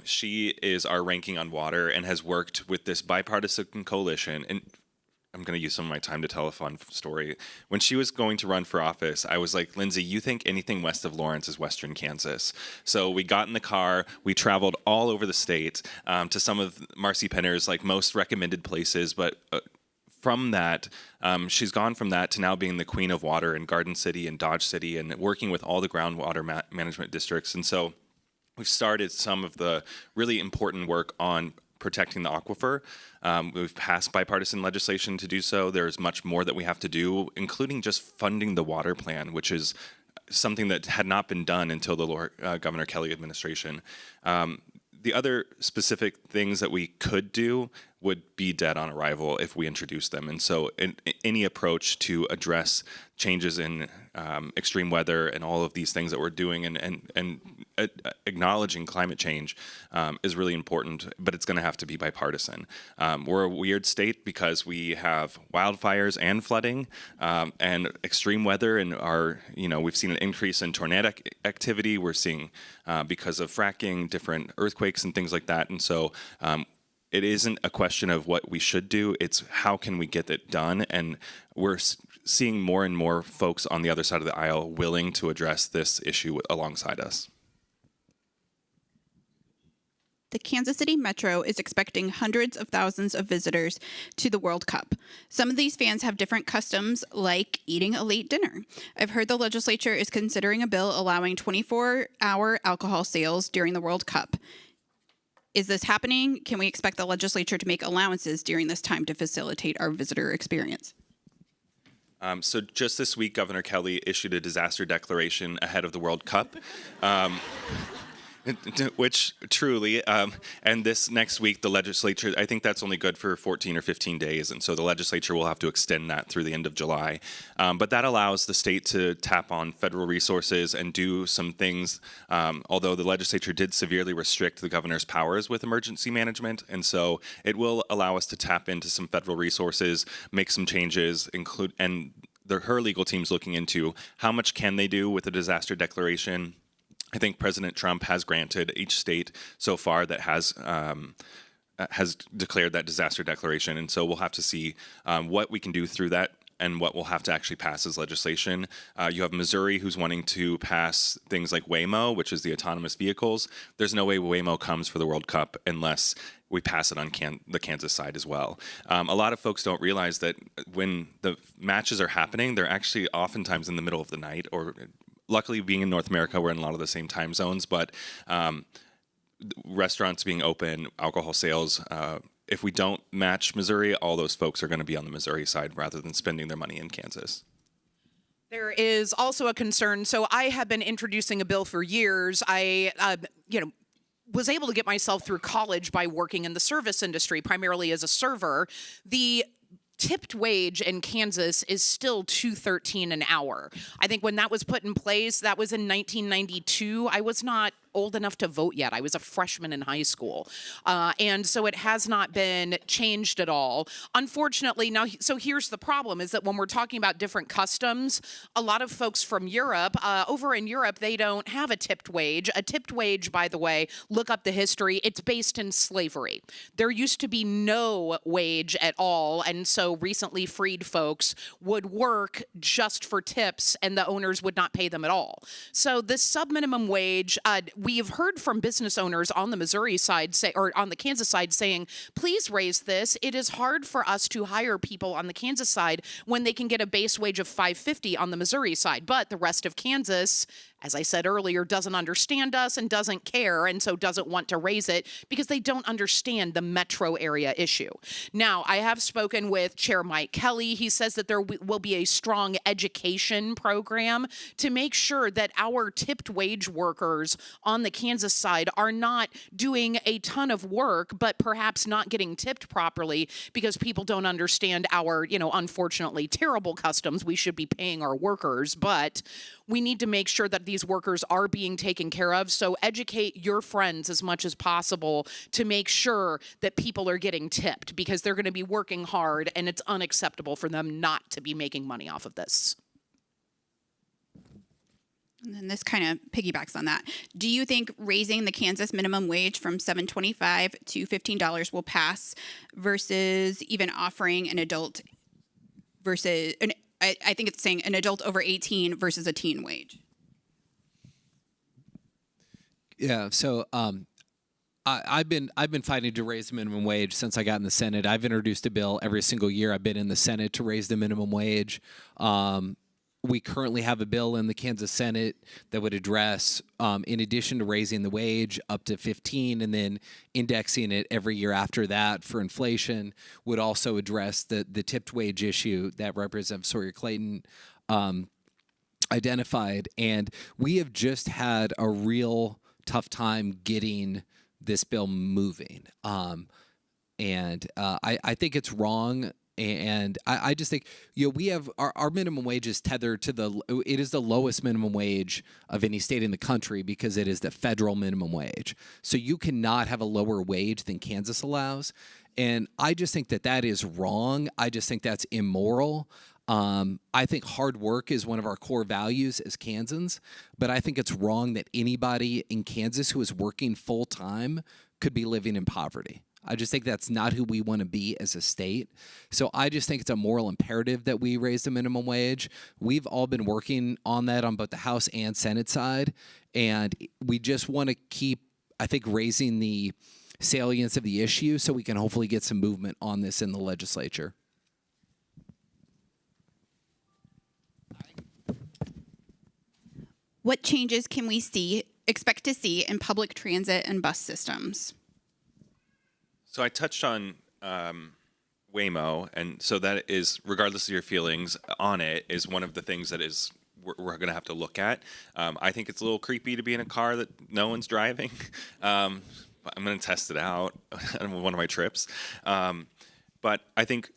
She is our ranking on water and has worked with this bipartisan coalition. And I'm going to use some of my time to tell a fun story. When she was going to run for office, I was like, Lindsay, you think anything west of Lawrence is Western Kansas. So we got in the car, we traveled all over the state to some of Marcy Penner's most recommended places, but from that, she's gone from that to now being the queen of water in Garden City and Dodge City and working with all the groundwater management districts. And so we've started some of the really important work on protecting the aquifer. We've passed bipartisan legislation to do so. There's much more that we have to do, including just funding the water plan, which is something that had not been done until the Governor Kelly administration. The other specific things that we could do would be dead on arrival if we introduce them. And so any approach to address changes in extreme weather and all of these things that we're doing and acknowledging climate change is really important, but it's going to have to be bipartisan. We're a weird state because we have wildfires and flooding and extreme weather, and we've seen an increase in tornadic activity. We're seeing, because of fracking, different earthquakes and things like that. And so it isn't a question of what we should do, it's how can we get it done. And we're seeing more and more folks on the other side of the aisle willing to address this issue alongside us. The Kansas City Metro is expecting hundreds of thousands of visitors to the World Cup. Some of these fans have different customs, like eating a late dinner. I've heard the legislature is considering a bill allowing 24-hour alcohol sales during the World Cup. Is this happening? Can we expect the legislature to make allowances during this time to facilitate our visitor experience? So just this week, Governor Kelly issued a disaster declaration ahead of the World Cup. Which truly, and this next week, the legislature, I think that's only good for 14 or 15 days, and so the legislature will have to extend that through the end of July. But that allows the state to tap on federal resources and do some things, although the legislature did severely restrict the governor's powers with emergency management, and so it will allow us to tap into some federal resources, make some changes, her legal team's looking into how much can they do with a disaster declaration. I think President Trump has granted each state so far that has declared that disaster declaration, and so we'll have to see what we can do through that and what we'll have to actually pass as legislation. You have Missouri, who's wanting to pass things like Waymo, which is the autonomous vehicles. There's no way Waymo comes for the World Cup unless we pass it on the Kansas side as well. A lot of folks don't realize that when the matches are happening, they're actually oftentimes in the middle of the night, or luckily, being in North America, we're in a lot of the same time zones, but restaurants being open, alcohol sales, if we don't match Missouri, all those folks are going to be on the Missouri side rather than spending their money in Kansas. There is also a concern. So I have been introducing a bill for years. was able to get myself through college by working in the service industry, primarily as a server. The tipped wage in Kansas is still $2.13 an hour. I think when that was put in place, that was in 1992. I was not old enough to vote yet. I was a freshman in high school. And so it has not been changed at all. Unfortunately, now, so here's the problem, is that when we're talking about different customs, a lot of folks from Europe, over in Europe, they don't have a tipped wage. A tipped wage, by the way, look up the history, it's based in slavery. There used to be no wage at all, and so recently freed folks would work just for tips, and the owners would not pay them at all. So the sub-minimum wage, we have heard from business owners on the Missouri side or on the Kansas side saying, please raise this. It is hard for us to hire people on the Kansas side when they can get a base wage of $5.50 on the Missouri side. But the rest of Kansas, as I said earlier, doesn't understand us and doesn't care, and so doesn't want to raise it because they don't understand the metro area issue. Now, I have spoken with Chair Mike Kelly. He says that there will be a strong education program to make sure that our tipped wage workers on the Kansas side are not doing a ton of work, but perhaps not getting tipped properly because people don't understand our, unfortunately terrible customs. We should be paying our workers, but we need to make sure that these workers are being taken care of. So educate your friends as much as possible to make sure that people are getting tipped, because they're going to be working hard and it's unacceptable for them not to be making money off of this. And then this kind of piggybacks on that. Do you think raising the Kansas minimum wage from $7.25 to $15 will pass versus even offering an adult versus I think it's saying an adult over 18 versus a teen wage? Yeah. So I've been fighting to raise the minimum wage since I got in the Senate. I've introduced a bill every single year I've been in the Senate to raise the minimum wage. We currently have a bill in the Kansas Senate that would address, in addition to raising the wage up to 15 and then indexing it every year after that for inflation, would also address the tipped wage issue that Representative Clayton identified. And we have just had a real tough time getting this bill moving. And I think it's wrong. And I just think, we have our minimum wage is tethered to it is the lowest minimum wage of any state in the country because it is the federal minimum wage. So you cannot have a lower wage than Kansas allows. And I just think that is wrong. I just think that's immoral. I think hard work is one of our core values as Kansans, but I think it's wrong that anybody in Kansas who is working full time could be living in poverty. I just think that's not who we want to be as a state. So I just think it's a moral imperative that we raise the minimum wage. We've all been working on that on both the House and Senate side, and we just want to keep, I think, raising the salience of the issue so we can hopefully get some movement on this in the legislature. What changes can we expect to see in public transit and bus systems? So I touched on Waymo, and so that is, regardless of your feelings on it, is one of the things that we're going to have to look at. I think it's a little creepy to be in a car that no one's driving. I'm going to test it out on one of my trips. But I think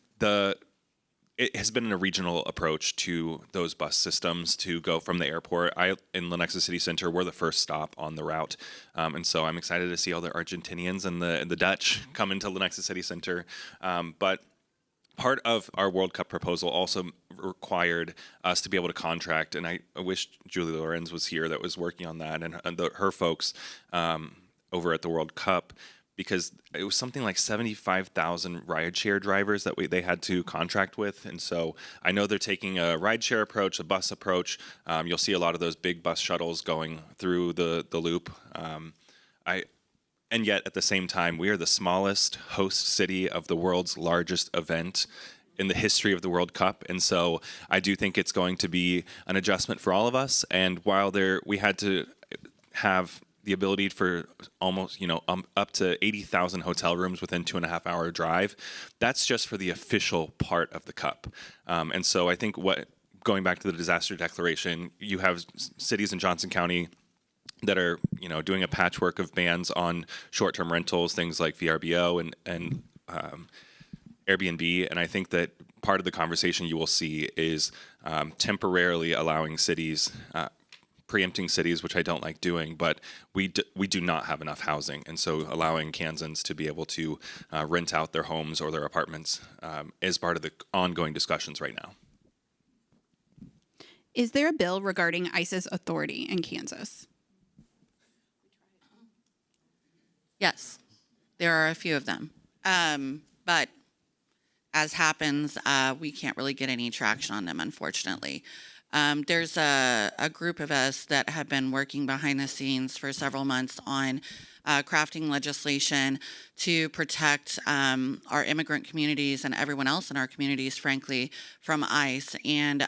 it has been a regional approach to those bus systems to go from the airport. In Lenexa City Center, we're the first stop on the route. And so I'm excited to see all the Argentinians and the Dutch come into Lenexa City Center. But part of our World Cup proposal also required us to be able to contract, and I wish Julie Lorenz was here that was working on that, and her folks over at the World Cup, because it was something like 75,000 rideshare drivers that they had to contract with. And so I know they're taking a rideshare approach, a bus approach. You'll see a lot of those big bus shuttles going through the loop. And yet at the same time, we are the smallest host city of the world's largest event in the history of the World Cup. And so I do think it's going to be an adjustment for all of us. And while we had to have the ability for almost, up to 80,000 hotel rooms within 2.5-hour drive, that's just for the official part of the Cup. And so I think going back to the disaster declaration, you have cities in Johnson County that are, doing a patchwork of bans on short-term rentals, things like VRBO and Airbnb. And I think that part of the conversation you will see is temporarily allowing cities, preempting cities, which I don't like doing, but we do not have enough housing. And so allowing Kansans to be able to rent out their homes or their apartments is part of the ongoing discussions right now. Is there a bill regarding ICE's authority in Kansas? Yes, there are a few of them. But as happens, we can't really get any traction on them, unfortunately. There's a group of us that have been working behind the scenes for several months on crafting legislation to protect our immigrant communities and everyone else in our communities, frankly, from ICE, and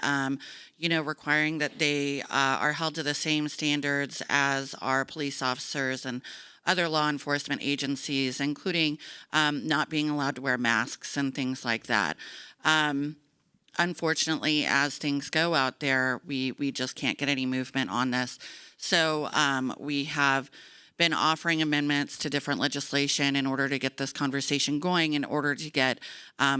requiring that they are held to the same standards as our police officers and other law enforcement agencies, including not being allowed to wear masks and things like that. Unfortunately, as things go out there, we just can't get any movement on this. So we have been offering amendments to different legislation in order to get this conversation going, in order to get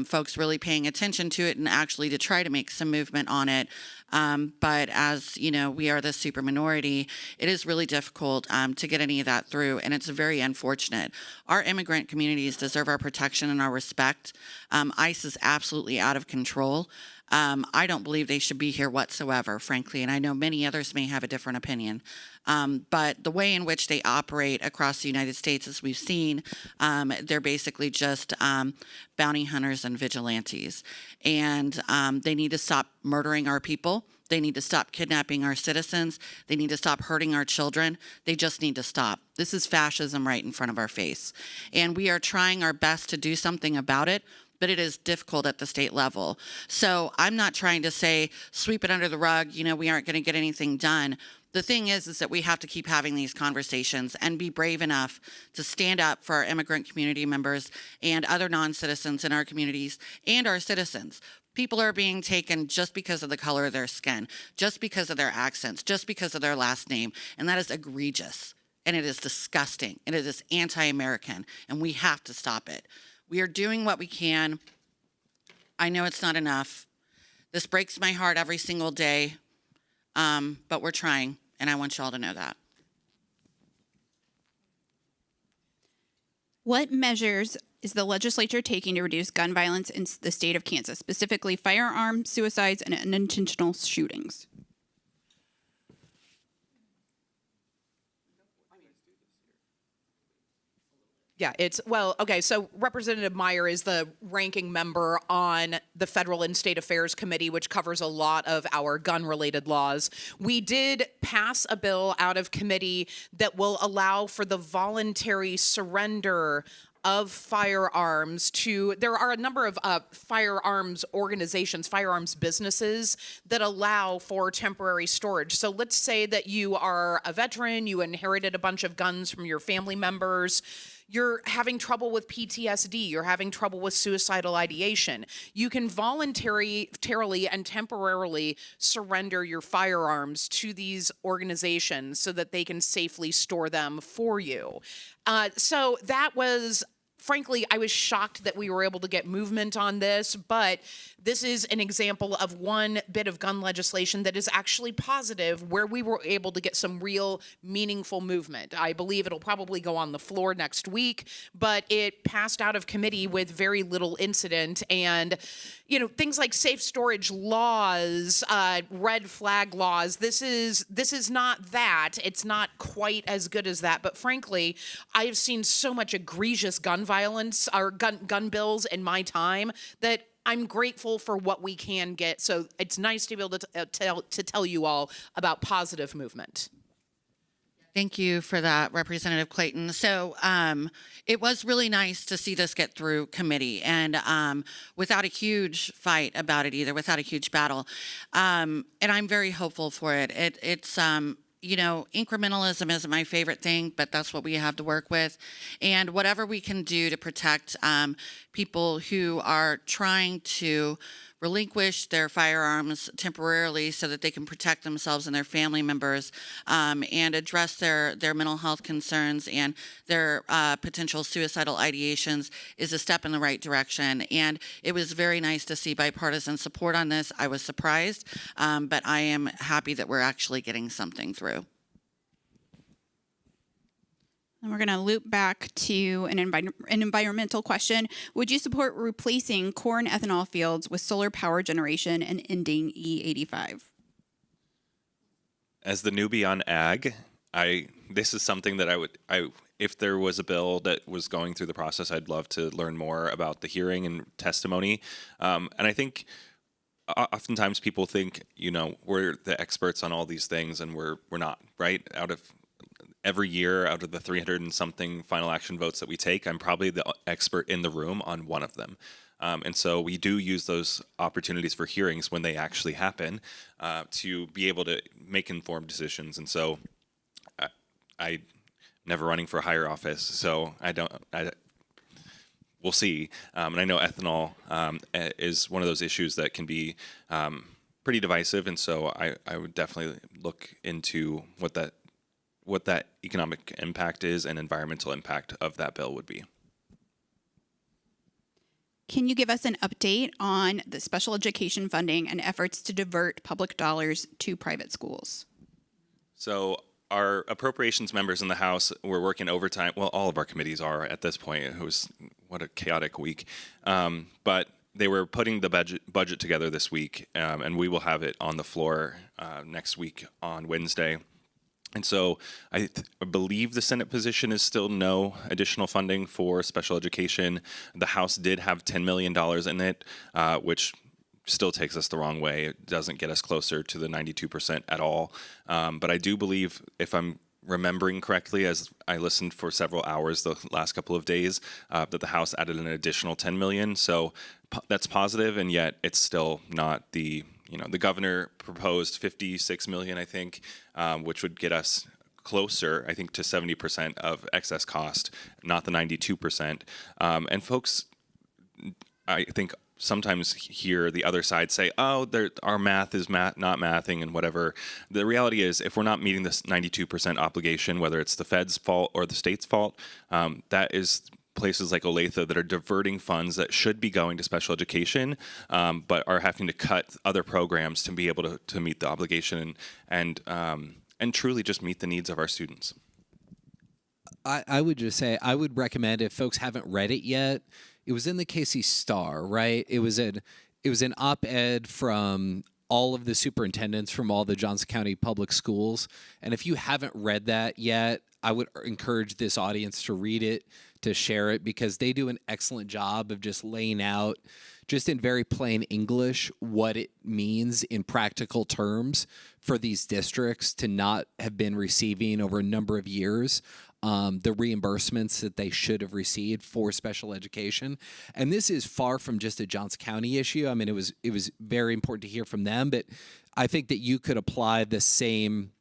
folks really paying attention to it and actually to try to make some movement on it. But as you know, we are the super minority, it is really difficult to get any of that through, and it's very unfortunate. Our immigrant communities deserve our protection and our respect. ICE is absolutely out of control. I don't believe they should be here whatsoever, frankly, and I know many others may have a different opinion. But the way in which they operate across the United States, as we've seen, they're basically just bounty hunters and vigilantes. And they need to stop murdering our people. They need to stop kidnapping our citizens. They need to stop hurting our children. They just need to stop. This is fascism right in front of our face. And we are trying our best to do something about it, but it is difficult at the state level. So I'm not trying to say, sweep it under the rug, we aren't going to get anything done. The thing is that we have to keep having these conversations and be brave enough to stand up for our immigrant community members and other non-citizens in our communities and our citizens. People are being taken just because of the color of their skin, just because of their accents, just because of their last name, and that is egregious, and it is disgusting, and it is anti-American, and we have to stop it. We are doing what we can. I know it's not enough. This breaks my heart every single day, but we're trying, and I want y'all to know that. What measures is the legislature taking to reduce gun violence in the state of Kansas, specifically firearms, suicides, and unintentional shootings? Yeah, okay, so Representative Meyer is the ranking member on the Federal and State Affairs Committee, which covers a lot of our gun-related laws. We did pass a bill out of committee that will allow for the voluntary surrender of firearms there are a number of firearms organizations, firearms businesses that allow for temporary storage. So let's say that you are a veteran, you inherited a bunch of guns from your family members, you're having trouble with PTSD, you're having trouble with suicidal ideation. You can voluntarily and temporarily surrender your firearms to these organizations so that they can safely store them for you. So that was, frankly, I was shocked that we were able to get movement on this, but this is an example of one bit of gun legislation that is actually positive, where we were able to get some real meaningful movement. I believe it'll probably go on the floor next week, but it passed out of committee with very little incident. And, things like safe storage laws, red flag laws, this is not that. It's not quite as good as that. But frankly, I have seen so much egregious gun violence or gun bills in my time that I'm grateful for what we can get. So it's nice to be able to tell you all about positive movement. Thank you for that, Representative Clayton. So it was really nice to see this get through committee, and without a huge fight about it either, without a huge battle. And I'm very hopeful for it. It's incrementalism isn't my favorite thing, but that's what we have to work with. And whatever we can do to protect people who are trying to relinquish their firearms temporarily so that they can protect themselves and their family members, and address their mental health concerns and their potential suicidal ideations is a step in the right direction. And it was very nice to see bipartisan support on this. I was surprised, but I am happy that we're actually getting something through. And we're going to loop back to an environmental question. Would you support replacing corn ethanol fields with solar power generation and ending E85? As the newbie on ag, this is something that if there was a bill that was going through the process, I'd love to learn more about the hearing and testimony. And I think oftentimes people think, we're the experts on all these things, and we're not, right? Every year, out of the 300 and something final action votes that we take, I'm probably the expert in the room on one of them. And so we do use those opportunities for hearings when they actually happen to be able to make informed decisions. And so I never running for a higher office, so we'll see. And I know ethanol is one of those issues that can be pretty divisive, and so I would definitely look into what that economic impact is and environmental impact of that bill would be. Can you give us an update on the special education funding and efforts to divert public dollars to private schools? So our appropriations members in the House were working overtime. Well, all of our committees are at this point. It was, what a chaotic week. But they were putting the budget together this week, and we will have it on the floor next week on Wednesday. And so I believe the Senate position is still no additional funding for special education. The House did have $10 million in it, which still takes us the wrong way. It doesn't get us closer to the 92% at all. But I do believe, if I'm remembering correctly, as I listened for several hours the last couple of days, that the House added an additional $10 million. So that's positive, and yet it's still not the the governor proposed $56 million, I think, which would get us closer, I think, to 70% of excess cost, not the 92%. And folks, I think, sometimes hear the other side say, our math is not mathing and whatever. The reality is, if we're not meeting this 92% obligation, whether it's the Fed's fault or the state's fault, that is places like Olathe that are diverting funds that should be going to special education, but are having to cut other programs to be able to meet the obligation and truly just meet the needs of our students. I would just say, I would recommend, if folks haven't read it yet, it was in the KC Star, right? It was an op-ed from all of the superintendents from all the Johnson County public schools. And if you haven't read that yet, I would encourage this audience to read it, to share it, because they do an excellent job of just laying out, just in very plain English, what it means in practical terms for these districts to not have been receiving over a number of years the reimbursements that they should have received for special education. And this is far from just a Johnson County issue. I mean, it was very important to hear from them, but I think that you could apply the same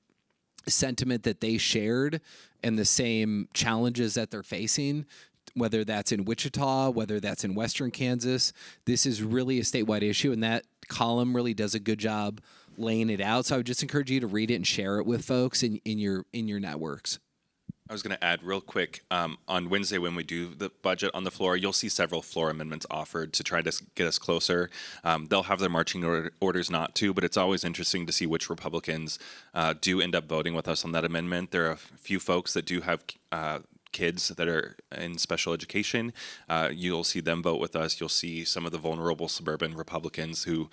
sentiment that they shared and the same challenges that they're facing, whether that's in Wichita, whether that's in Western Kansas. This is really a statewide issue, and that column really does a good job laying it out. So I would just encourage you to read it and share it with folks in your networks. I was going to add real quick, on Wednesday when we do the budget on the floor, you'll see several floor amendments offered to try to get us closer. They'll have their marching orders not to, but it's always interesting to see which Republicans do end up voting with us on that amendment. There are a few folks that do have kids that are in special education. You'll see them vote with us. You'll see some of the vulnerable suburban Republicans who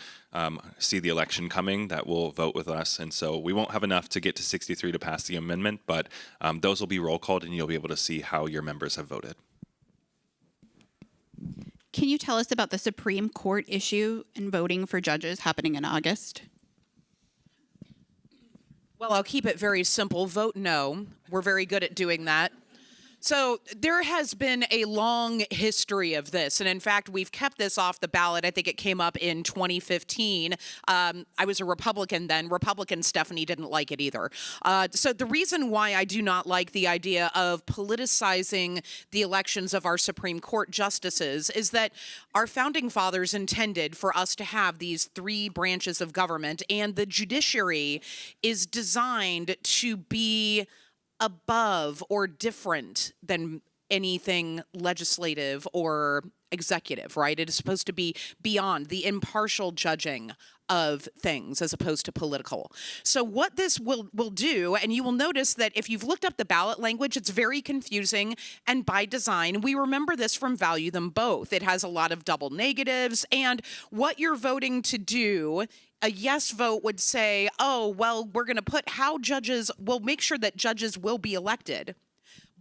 see the election coming that will vote with us. And so we won't have enough to get to 63 to pass the amendment, but those will be roll called, and you'll be able to see how your members have voted. Can you tell us about the Supreme Court issue and voting for judges happening in August? Well, I'll keep it very simple. Vote no. We're very good at doing that. So there has been a long history of this. And in fact, we've kept this off the ballot. I think it came up in 2015. I was a Republican then. Republican Stephanie didn't like it either. So the reason why I do not like the idea of politicizing the elections of our Supreme Court justices is that our founding fathers intended for us to have these three branches of government, and the judiciary is designed to be above or different than anything legislative or executive, right? It is supposed to be beyond the impartial judging of things as opposed to political. So what this will do, and you will notice that if you've looked up the ballot language, it's very confusing, and by design. We remember this from Value Them Both. It has a lot of double negatives, and what you're voting to do, a yes vote would say, oh, well, we're going to put how judges, we'll make sure that judges will be elected,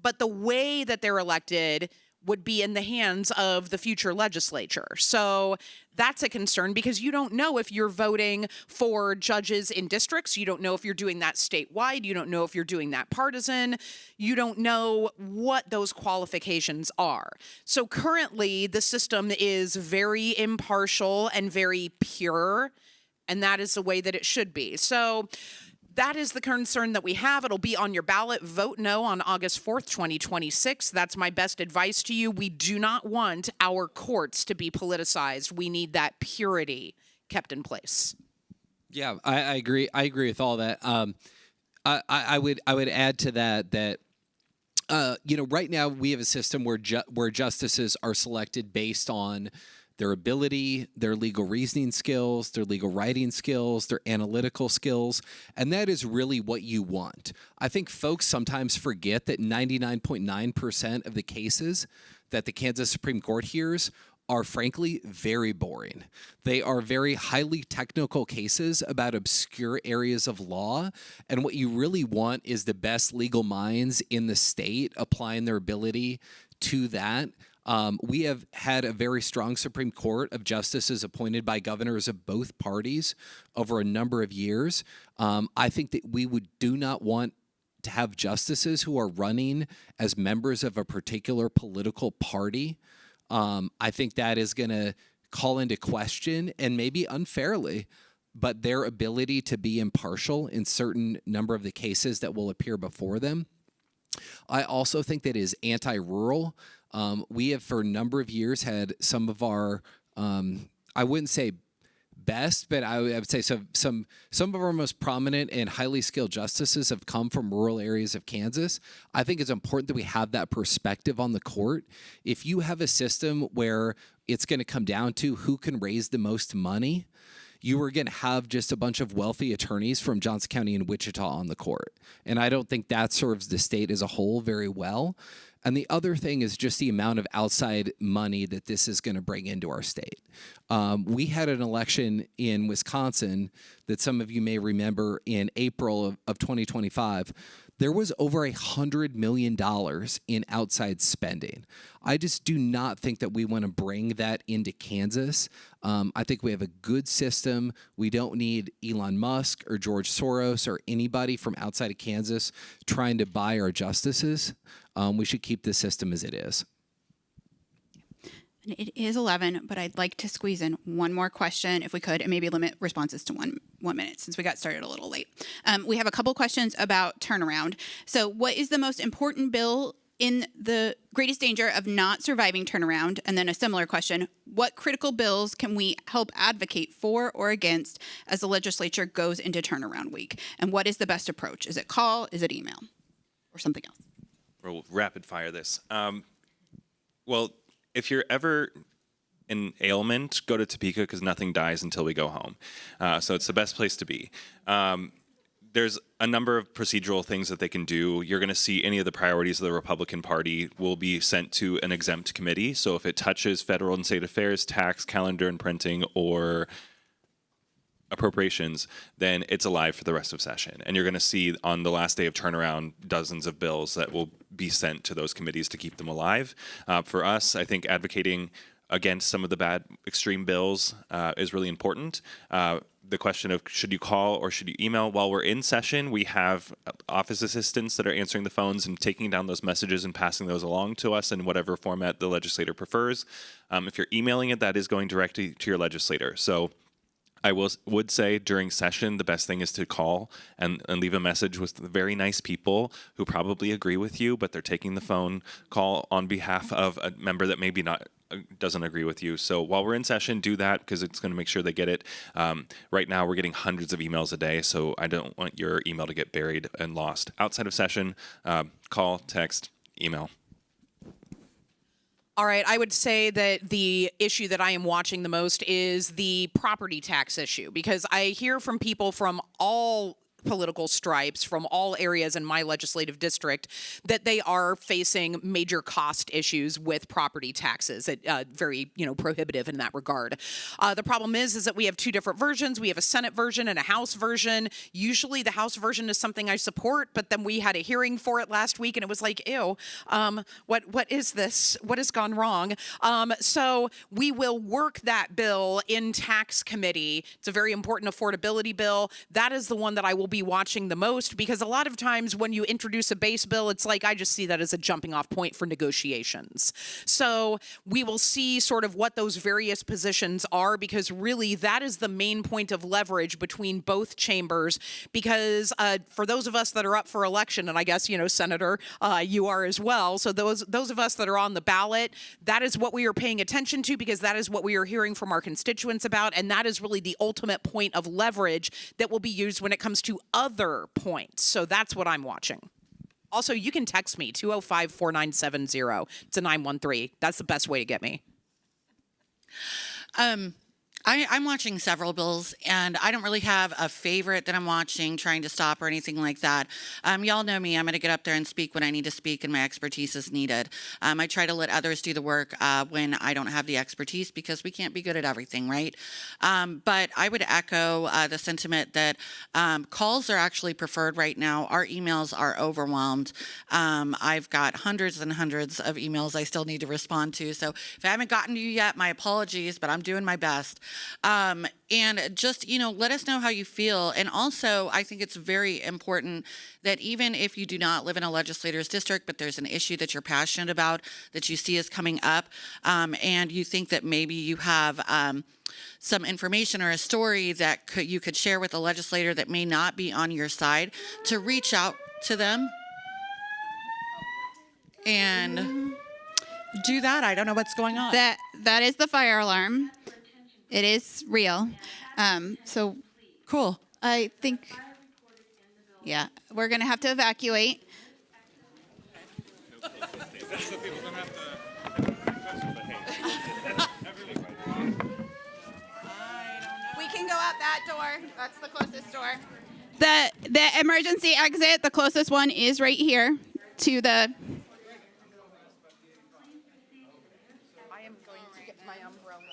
but the way that they're elected would be in the hands of the future legislature. So that's a concern because you don't know if you're voting for judges in districts. You don't know if you're doing that statewide. You don't know if you're doing that partisan. You don't know what those qualifications are. So currently, the system is very impartial and very pure, and that is the way that it should be. So that is the concern that we have. It'll be on your ballot. Vote no on August 4th, 2026. That's my best advice to you. We do not want our courts to be politicized. We need that purity kept in place. Yeah, I agree. I agree with all that. I would add to that right now we have a system where justices are selected based on their ability, their legal reasoning skills, their legal writing skills, their analytical skills, and that is really what you want. I think folks sometimes forget that 99.9% of the cases that the Kansas Supreme Court hears are frankly very boring. They are very highly technical cases about obscure areas of law, and what you really want is the best legal minds in the state applying their ability to that. We have had a very strong Supreme Court of justices appointed by governors of both parties over a number of years. I think that we do not want to have justices who are running as members of a particular political party. I think that is going to call into question, and maybe unfairly, but their ability to be impartial in certain number of the cases that will appear before them. I also think that is anti-rural. We have for a number of years had some of our, I wouldn't say best, but I would say some of our most prominent and highly skilled justices have come from rural areas of Kansas. I think it's important that we have that perspective on the court. If you have a system where it's going to come down to who can raise the most money, you are going to have just a bunch of wealthy attorneys from Johnson County and Wichita on the court. And I don't think that serves the state as a whole very well. And the other thing is just the amount of outside money that this is going to bring into our state. We had an election in Wisconsin that some of you may remember in April of 2025. There was over $100 million in outside spending. I just do not think that we want to bring that into Kansas. I think we have a good system. We don't need Elon Musk or George Soros or anybody from outside of Kansas trying to buy our justices. We should keep the system as it is. And it is 11, but I'd like to squeeze in one more question if we could, and maybe limit responses to one minute since we got started a little late. We have a couple questions about turnaround. So what is the most important bill in the greatest danger of not surviving turnaround? And then a similar question, what critical bills can we help advocate for or against as the legislature goes into turnaround week? And what is the best approach? Is it call? Is it email? Or something else? We'll rapid fire this. Well, if you're ever in ailment, go to Topeka because nothing dies until we go home. So it's the best place to be. There's a number of procedural things that they can do. You're going to see any of the priorities of the Republican Party will be sent to an exempt committee. So if it touches federal and state affairs, tax, calendar and printing, or appropriations, then it's alive for the rest of session. And you're going to see on the last day of turnaround dozens of bills that will be sent to those committees to keep them alive. For us, I think advocating against some of the bad extreme bills is really important. The question of should you call or should you email? While we're in session, we have office assistants that are answering the phones and taking down those messages and passing those along to us in whatever format the legislator prefers. If you're emailing it, that is going directly to your legislator. So I would say during session, the best thing is to call and leave a message with very nice people who probably agree with you, but they're taking the phone call on behalf of a member that maybe not doesn't agree with you. So while we're in session, do that because it's going to make sure they get it. Right now, we're getting hundreds of emails a day, so I don't want your email to get buried and lost. Outside of session, call, text, email. All right, I would say that the issue that I am watching the most is the property tax issue, because I hear from people from all political stripes from all areas in my legislative district that they are facing major cost issues with property taxes. Very, prohibitive in that regard. The problem is that we have two different versions. We have a Senate version and a House version. Usually the House version is something I support, but then we had a hearing for it last week and it was like, ew, what is this? What has gone wrong? So we will work that bill in tax committee. It's a very important affordability bill. That is the one that I will be watching the most, because a lot of times when you introduce a base bill, it's like I just see that as a jumping off point for negotiations. So we will see sort of what those various positions are, because really that is the main point of leverage between both chambers, because for those of us that are up for election, and I guess, Senator, you are as well. So those of us that are on the ballot, that is what we are paying attention to, because that is what we are hearing from our constituents about. And that is really the ultimate point of leverage that will be used when it comes to other points. So that's what I'm watching. Also, you can text me, 205-4970. It's a 913. That's the best way to get me. I'm watching several bills, and I don't really have a favorite that I'm watching, trying to stop or anything like that. Y'all know me. I'm going to get up there and speak when I need to speak and my expertise is needed. I try to let others do the work when I don't have the expertise, because we can't be good at everything, right? But I would echo the sentiment that calls are actually preferred right now. Our emails are overwhelmed. I've got hundreds and hundreds of emails I still need to respond to. So if I haven't gotten to you yet, my apologies, but I'm doing my best. And just, let us know how you feel. And also, I think it's very important that even if you do not live in a legislator's district, but there's an issue that you're passionate about, that you see is coming up, and you think that maybe you have some information or a story that you could share with a legislator that may not be on your side, to reach out to them and do that. I don't know what's going on. That is the fire alarm. It is real. So Cool. I think, yeah, we're going to have to evacuate. We can go out that door. That's the closest door. The emergency exit, the closest one is right here to the... I am going to get my umbrella.